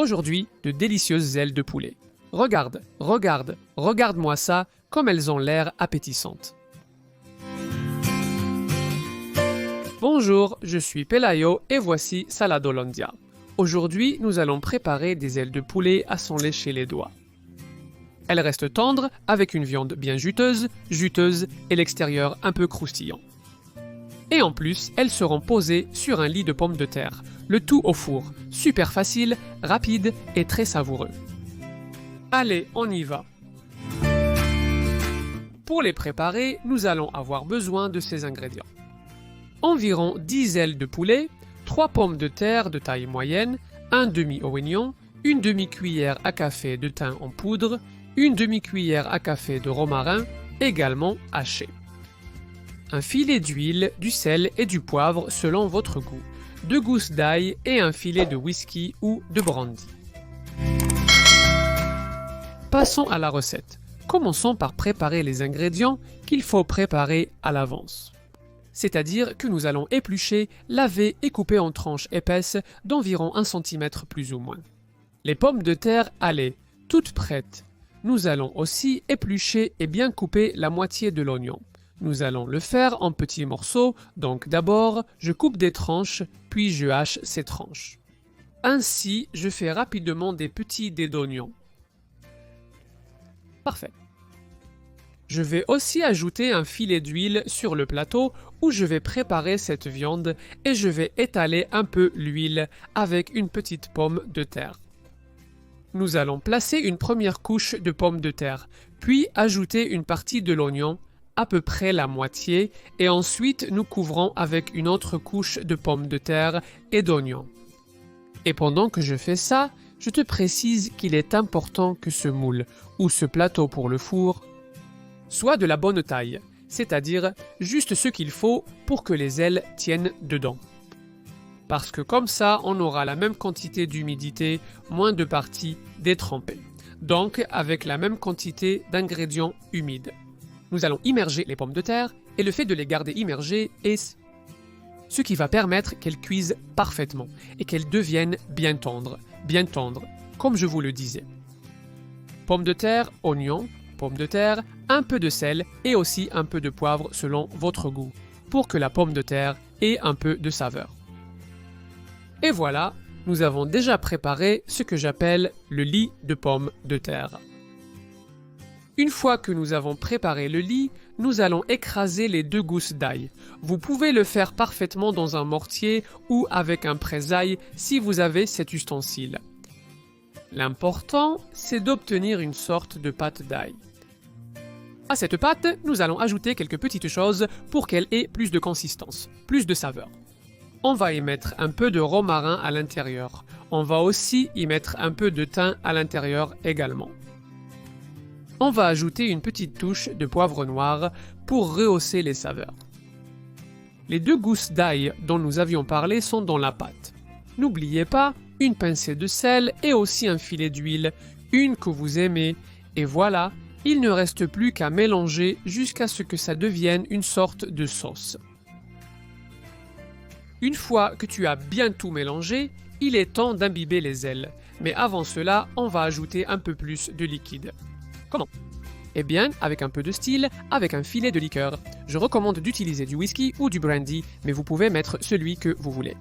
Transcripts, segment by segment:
Aujourd'hui, de délicieuses ailes de poulet. Regarde, regarde, regarde-moi ça, comme elles ont l'air appétissantes. Bonjour, je suis Pelayo et voici Saladolandia. Aujourd'hui, nous allons préparer des ailes de poulet à s'en lécher les doigts. Elles restent tendres avec une viande bien juteuse et l'extérieur un peu croustillant. Et en plus, elles seront posées sur un lit de pommes de terre, le tout au four, super facile, rapide et très savoureux. Allez, on y va! Pour les préparer, nous allons avoir besoin de ces ingrédients. Environ 10 ailes de poulet, 3 pommes de terre de taille moyenne, un demi-oignon, une demi-cuillère à café de thym en poudre, une demi-cuillère à café de romarin, également haché. Un filet d'huile, du sel et du poivre selon votre goût, 2 gousses d'ail et un filet de whisky ou de brandy. Passons à la recette. Commençons par préparer les ingrédients qu'il faut préparer à l'avance. C'est-à-dire que nous allons éplucher, laver et couper en tranches épaisses d'environ 1 cm plus ou moins. Les pommes de terre, allez, toutes prêtes. Nous allons aussi éplucher et bien couper la moitié de l'oignon. Nous allons le faire en petits morceaux, donc d'abord, je coupe des tranches, puis je hache ces tranches. Ainsi, je fais rapidement des petits dés d'oignon. Parfait. Je vais aussi ajouter un filet d'huile sur le plateau où je vais préparer cette viande et je vais étaler un peu l'huile avec une petite pomme de terre. Nous allons placer une première couche de pommes de terre, puis ajouter une partie de l'oignon, à peu près la moitié, et ensuite nous couvrons avec une autre couche de pommes de terre et d'oignons. Et pendant que je fais ça, je te précise qu'il est important que ce moule, ou ce plateau pour le four, soit de la bonne taille, c'est-à-dire juste ce qu'il faut pour que les ailes tiennent dedans. Parce que comme ça, on aura la même quantité d'humidité, moins de parties détrempées. Donc avec la même quantité d'ingrédients humides. Nous allons immerger les pommes de terre et le fait de les garder immergées est ce qui va permettre qu'elles cuisent parfaitement et qu'elles deviennent bien tendres, comme je vous le disais. Pommes de terre, oignons, pommes de terre, un peu de sel et aussi un peu de poivre selon votre goût, pour que la pomme de terre ait un peu de saveur. Et voilà, nous avons déjà préparé ce que j'appelle le lit de pommes de terre. Une fois que nous avons préparé le lit, nous allons écraser les 2 gousses d'ail. Vous pouvez le faire parfaitement dans un mortier ou avec un presse-ail si vous avez cet ustensile. L'important, c'est d'obtenir une sorte de pâte d'ail. À cette pâte, nous allons ajouter quelques petites choses pour qu'elle ait plus de consistance, plus de saveur. On va y mettre un peu de romarin à l'intérieur. On va aussi y mettre un peu de thym à l'intérieur également. On va ajouter une petite touche de poivre noir pour rehausser les saveurs. Les 2 gousses d'ail dont nous avions parlé sont dans la pâte. N'oubliez pas, une pincée de sel et aussi un filet d'huile, une que vous aimez, et voilà, il ne reste plus qu'à mélanger jusqu'à ce que ça devienne une sorte de sauce. Une fois que tu as bien tout mélangé, il est temps d'imbiber les ailes, mais avant cela, on va ajouter un peu plus de liquide. Comment? Eh bien, avec un peu de style, avec un filet de liqueur. Je recommande d'utiliser du whisky ou du brandy, mais vous pouvez mettre celui que vous voulez.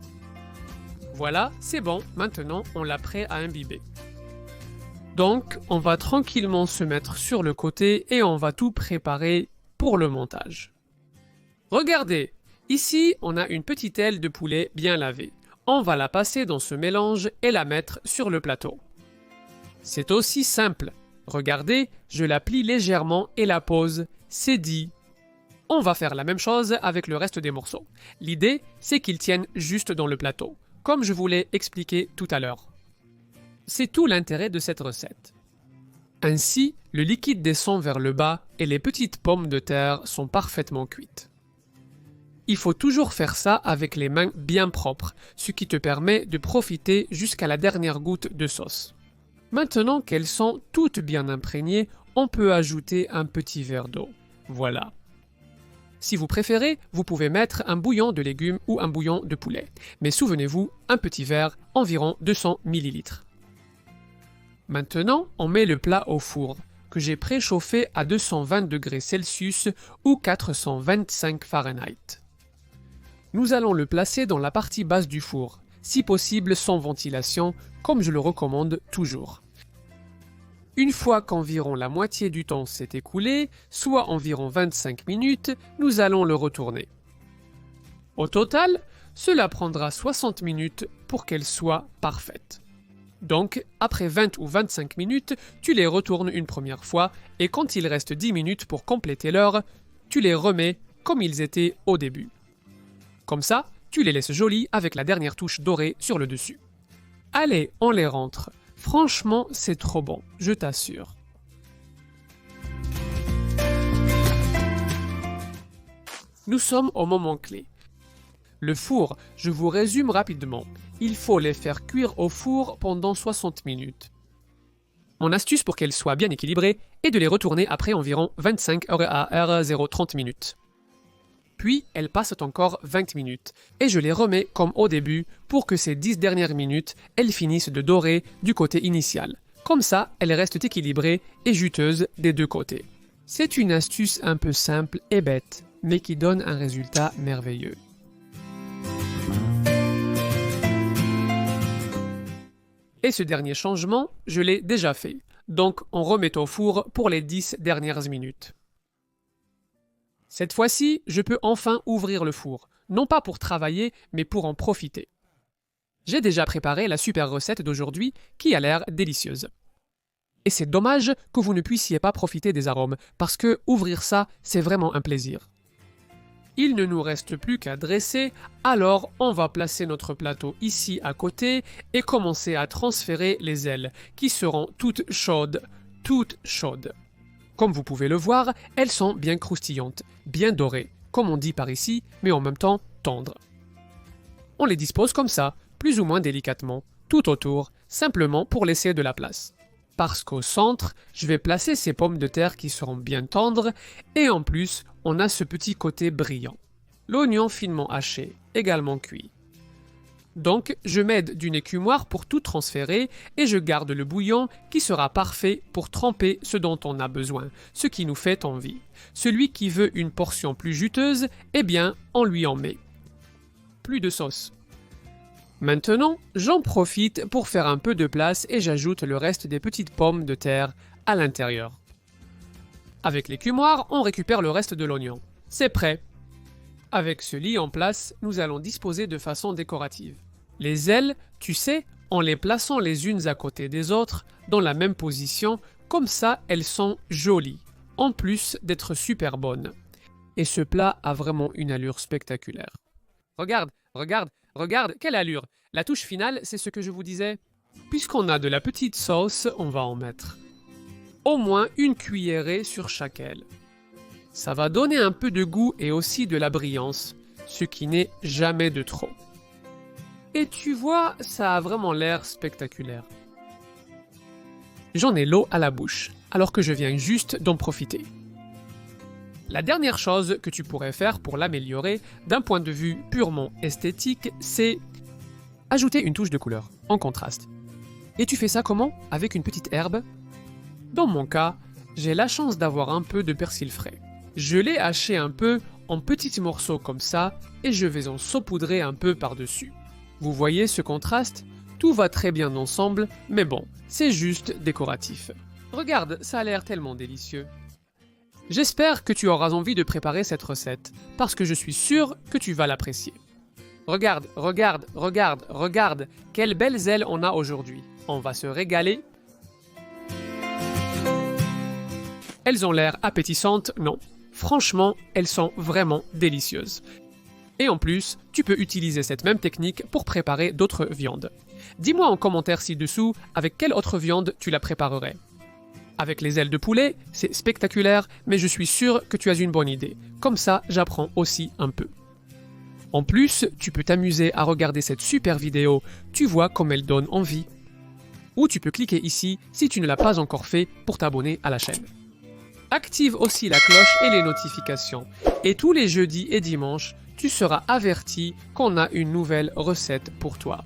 Voilà, c'est bon, maintenant on l'a prêt à imbiber. Donc, on va tranquillement se mettre sur le côté et on va tout préparer pour le montage. Regardez, ici on a une petite aile de poulet bien lavée. On va la passer dans ce mélange et la mettre sur le plateau. C'est aussi simple. Regardez, je la plie légèrement et la pose, c'est dit. On va faire la même chose avec le reste des morceaux. L'idée, c'est qu'ils tiennent juste dans le plateau, comme je vous l'ai expliqué tout à l'heure. C'est tout l'intérêt de cette recette. Ainsi, le liquide descend vers le bas et les petites pommes de terre sont parfaitement cuites. Il faut toujours faire ça avec les mains bien propres, ce qui te permet de profiter jusqu'à la dernière goutte de sauce. Maintenant qu'elles sont toutes bien imprégnées, on peut ajouter un petit verre d'eau. Voilà. Si vous préférez, vous pouvez mettre un bouillon de légumes ou un bouillon de poulet. Mais souvenez-vous, un petit verre, environ 200 ml. Maintenant, on met le plat au four, que j'ai préchauffé à 220 degrés Celsius ou 425 Fahrenheit. Nous allons le placer dans la partie basse du four, si possible sans ventilation, comme je le recommande toujours. Une fois qu'environ la moitié du temps s'est écoulé, soit environ 25 minutes, nous allons le retourner. Au total, cela prendra 60 minutes pour qu'elle soit parfaite. Donc, après 20 ou 25 minutes, tu les retournes une première fois et quand il reste 10 minutes pour compléter l'heure, tu les remets comme ils étaient au début. Comme ça, tu les laisses jolis avec la dernière touche dorée sur le dessus. Allez, on les rentre. Franchement, c'est trop bon, je t'assure. Nous sommes au moment clé. Le four, je vous résume rapidement. Il faut les faire cuire au four pendant 60 minutes. Mon astuce pour qu'elles soient bien équilibrées est de les retourner après environ 25 à 30 minutes. Puis, elles passent encore 20 minutes et je les remets comme au début pour que ces 10 dernières minutes, elles finissent de dorer du côté initial. Comme ça, elles restent équilibrées et juteuses des deux côtés. C'est une astuce un peu simple et bête, mais qui donne un résultat merveilleux. Et ce dernier changement, je l'ai déjà fait. Donc, on remet au four pour les 10 dernières minutes. Cette fois-ci, je peux enfin ouvrir le four, non pas pour travailler, mais pour en profiter. J'ai déjà préparé la super recette d'aujourd'hui qui a l'air délicieuse. Et c'est dommage que vous ne puissiez pas profiter des arômes, parce que ouvrir ça, c'est vraiment un plaisir. Il ne nous reste plus qu'à dresser, alors on va placer notre plateau ici à côté et commencer à transférer les ailes, qui seront toutes chaudes, toutes chaudes. Comme vous pouvez le voir, elles sont bien croustillantes, bien dorées, comme on dit par ici, mais en même temps tendres. On les dispose comme ça, plus ou moins délicatement, tout autour, simplement pour laisser de la place. Parce qu'au centre, je vais placer ces pommes de terre qui seront bien tendres, et en plus, on a ce petit côté brillant. L'oignon finement haché, également cuit. Donc, je m'aide d'une écumoire pour tout transférer et je garde le bouillon qui sera parfait pour tremper ce dont on a besoin, ce qui nous fait envie. Celui qui veut une portion plus juteuse, eh bien, on lui en met. Plus de sauce. Maintenant, j'en profite pour faire un peu de place et j'ajoute le reste des petites pommes de terre à l'intérieur. Avec l'écumoire, on récupère le reste de l'oignon. C'est prêt. Avec ce lit en place, nous allons disposer de façon décorative. Les ailes, tu sais, en les plaçant les unes à côté des autres, dans la même position, comme ça elles sont jolies, en plus d'être super bonnes. Et ce plat a vraiment une allure spectaculaire. Regarde, regarde, regarde, quelle allure! La touche finale, c'est ce que je vous disais. Puisqu'on a de la petite sauce, on va en mettre. Au moins une cuillerée sur chaque aile. Ça va donner un peu de goût et aussi de la brillance, ce qui n'est jamais de trop. Et tu vois, ça a vraiment l'air spectaculaire. J'en ai l'eau à la bouche, alors que je viens juste d'en profiter. La dernière chose que tu pourrais faire pour l'améliorer, d'un point de vue purement esthétique, c'est ajouter une touche de couleur, en contraste. Et tu fais ça comment? Avec une petite herbe? Dans mon cas, j'ai la chance d'avoir un peu de persil frais. Je l'ai haché un peu en petits morceaux comme ça et je vais en saupoudrer un peu par-dessus. Vous voyez ce contraste? Tout va très bien ensemble, mais bon, c'est juste décoratif. Regarde, ça a l'air tellement délicieux. J'espère que tu auras envie de préparer cette recette, parce que je suis sûr que tu vas l'apprécier. Regarde, regarde, regarde, regarde, quelles belles ailes on a aujourd'hui. On va se régaler. Elles ont l'air appétissantes, non. Franchement, elles sont vraiment délicieuses. Et en plus, tu peux utiliser cette même technique pour préparer d'autres viandes. Dis-moi en commentaire ci-dessous avec quelle autre viande tu la préparerais. Avec les ailes de poulet, c'est spectaculaire, mais je suis sûr que tu as une bonne idée. Comme ça, j'apprends aussi un peu. En plus, tu peux t'amuser à regarder cette super vidéo, tu vois comme elle donne envie. Ou tu peux cliquer ici si tu ne l'as pas encore fait pour t'abonner à la chaîne. Active aussi la cloche et les notifications. Et tous les jeudis et dimanches, tu seras averti qu'on a une nouvelle recette pour toi.